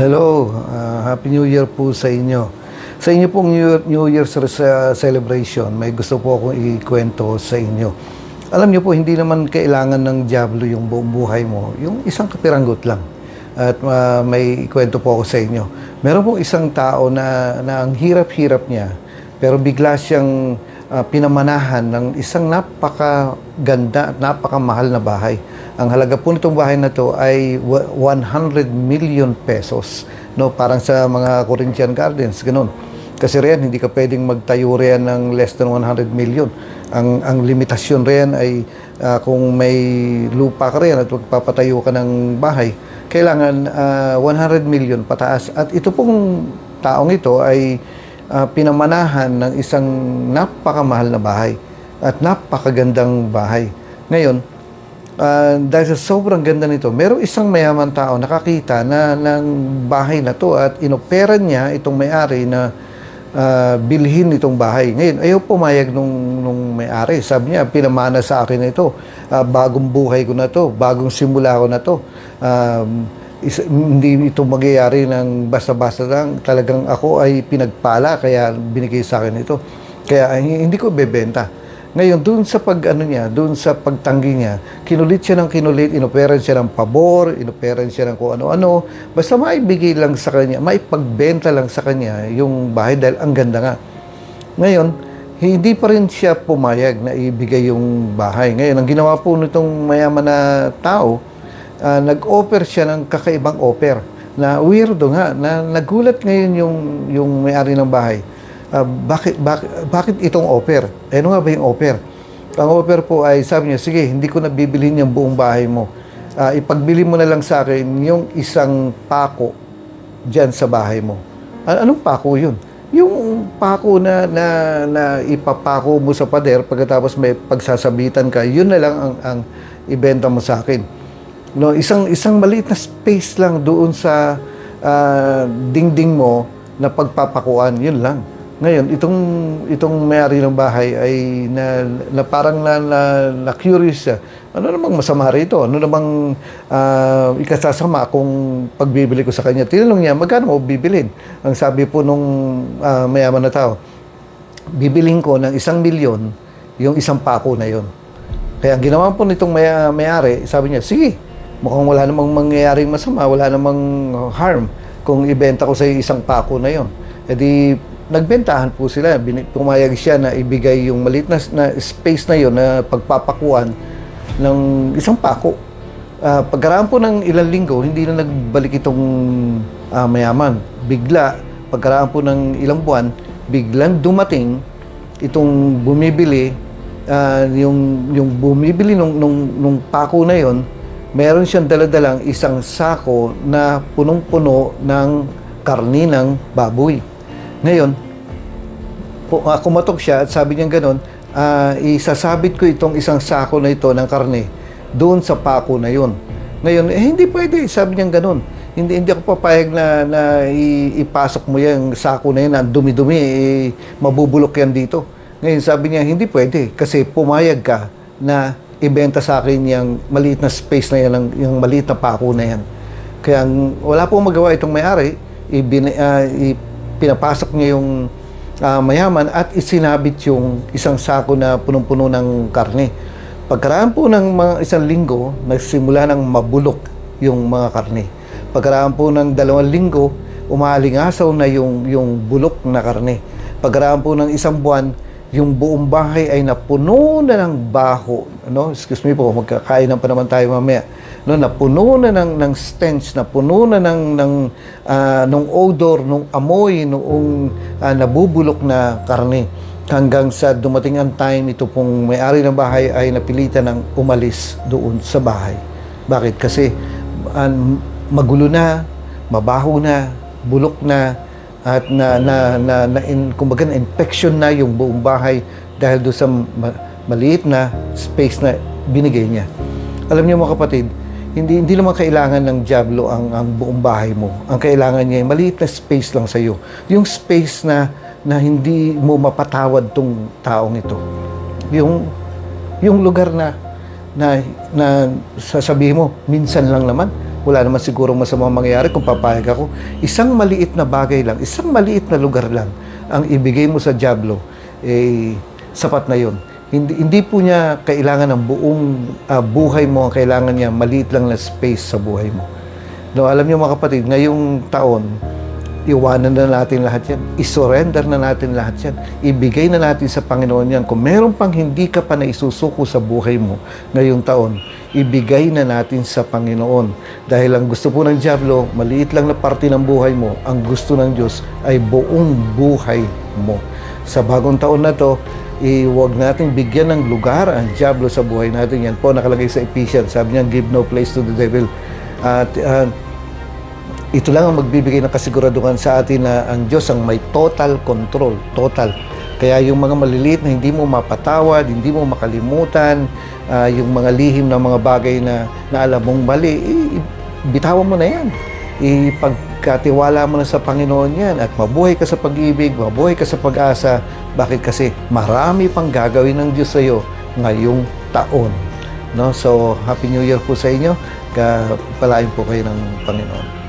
Hello, Happy New Year po sa inyo. Sa inyo pong New Year's celebration, may gusto po akong ikwento sa inyo. Alam niyo po, hindi naman kailangan ng diablo yung buong buhay mo, yung isang kapiranggot lang. At may ikwento po ako sa inyo. Meron pong isang tao na ang hirap-hirap niya, pero bigla siyang pinamanahan ng isang napakaganda at napakamahal na bahay. Ang halaga po nitong bahay na to ay 100 million pesos. No, parang sa mga Corinthian Gardens, ganun. Kasi riyan, hindi ka pwedeng magtayo riyan ng less than 100 million. Ang limitasyon riyan ay kung may lupa ka riyan at magpapatayo ka ng bahay, kailangan 100 million pataas. At ito pong taong ito ay pinamanahan ng isang napakamahal na bahay at napakagandang bahay. Ngayon, dahil sa sobrang ganda nito, merong isang mayaman tao nakakita ng bahay na to at inoperan niya itong may-ari na bilhin itong bahay. Ngayon, ayaw pumayag nung may-ari. Sabi niya, pinamana sa akin ito. Bagong buhay ko na to. Bagong simula ko na to. Hindi ito magyayari ng basta-basta lang. Talagang ako ay pinagpala kaya binigay sa akin ito. Kaya hindi ko bebenta. Ngayon, doon sa doon sa pagtanggi niya, kinulit siya ng kinulit, inoperan siya ng pabor, inoperan siya ng kung ano-ano. Basta maibigay lang sa kanya, maipagbenta lang sa kanya yung bahay dahil ang ganda nga. Ngayon, hindi pa rin siya pumayag na ibigay yung bahay. Ngayon, ang ginawa po nitong mayaman na tao, nag-offer siya ng kakaibang offer na weirdo nga, na nagulat ngayon yung may-ari ng bahay. Bakit itong offer? Ano nga ba yung offer? Ang offer po ay sabi niya, sige, hindi ko na bibilhin yung buong bahay mo. Ipagbili mo na lang sa akin yung isang pako dyan sa bahay mo. Anong pako yun? Yung pako na ipapako mo sa pader pagkatapos may pagsasabitan ka, yun na lang ang ibenta mo sa akin. No, isang maliit na space lang doon sa dingding mo na pagpapakuan, yun lang. Ngayon, itong may-ari ng bahay ay parang na curious siya. Ano namang masama rito? Ano namang ikasasama kung pagbibili ko sa kanya? Tinanong niya, magkano mo bibilin? Ang sabi po nung mayaman na tao, bibilin ko ng 1 milyon yung isang pako na yon. Kaya ang ginawa po nitong may-ari, sabi niya, sige, mukhang wala namang mangyayaring masama, wala namang harm kung ibenta ko sa isang pako na yon. E di, nagbentahan po sila. Pumayag siya na ibigay yung maliit na space na yon na pagpapakuan ng isang pako. Pagkaraan po ng ilang linggo, hindi na nagbalik itong mayaman. Bigla, pagkaraan po ng ilang buwan, biglang dumating itong bumibili, yung bumibili nung pako na yon, meron siyang daladalang isang sako na punong-puno ng karni ng baboy. Ngayon, kumatok siya at sabi niya gano'n, isasabit ko itong isang sako na ito ng karne doon sa pako na yun. Ngayon, hindi pwede, sabi niya gano'n. Hindi ako papayag na ipasok mo yung sako na yun, na dumi-dumi, mabubulok yan dito. Ngayon, sabi niya, hindi pwede kasi pumayag ka na ibenta sa akin yung maliit na space na yan, yung maliit na pako na yan. Kaya wala pong magawa itong may-ari, pinapasok niya yung mayaman at isinabit yung isang sako na punong-puno ng karne. Pagkaraan po ng mga isang linggo, nagsimula ng mabulok yung mga karne. Pagkaraan po ng 2 linggo, umalingasaw na yung bulok na karne. Pagkaraan po ng 1 buwan, yung buong bahay ay napuno na ng baho. No? Excuse me po, magkakainan pa naman tayo mamaya. No, napuno na ng stench, napuno na ng odor, nung amoy, noong nabubulok na karne. Hanggang sa dumating ang time, ito pong may-ari ng bahay ay napilitan ng umalis doon sa bahay. Bakit? Kasi magulo na, mabaho na, bulok na, at kumbaga na-infection na yung buong bahay dahil doon sa maliit na space na binigay niya. Alam niyo mga kapatid, hindi naman kailangan ng diablo ang buong bahay mo. Ang kailangan niya ay maliit na space lang sa iyo. Yung space na hindi mo mapatawad tong taong ito. Yung lugar na sasabihin mo, minsan lang naman. wala naman sigurong masamang mangyayari kung papayag ako. Isang maliit na bagay lang, isang maliit na lugar lang ang ibigay mo sa dyablo, sapat na yun. Hindi po niya kailangan ng buong buhay mo, ang kailangan niya maliit lang na space sa buhay mo. No, alam niyo mga kapatid, ngayong taon, iwanan na natin lahat yan. I-surrender na natin lahat yan. Ibigay na natin sa Panginoon yan. Kung meron pang hindi ka pa na isusuko sa buhay mo ngayong taon, ibigay na natin sa Panginoon. Dahil ang gusto po ng dyablo, maliit lang na parte ng buhay mo. Ang gusto ng Diyos ay buong buhay mo. Sa bagong taon na to, huwag nating bigyan ng lugar ang dyablo sa buhay natin. Yan po nakalagay sa Ephesians. Sabi niya, give no place to the devil. At ito lang ang magbibigay ng kasiguraduhan sa atin na ang Diyos ang may total control. Total. Kaya yung mga maliliit na hindi mo mapatawad, hindi mo makalimutan, yung mga lihim na mga bagay na alam mong mali, bitawan mo na yan. Ipagkatiwala mo na sa Panginoon yan at mabuhay ka sa pag-ibig, mabuhay ka sa pag-asa. Bakit? Kasi marami pang gagawin ng Diyos sa iyo ngayong taon. No? So, Happy New Year po sa inyo. Palain po kayo ng Panginoon.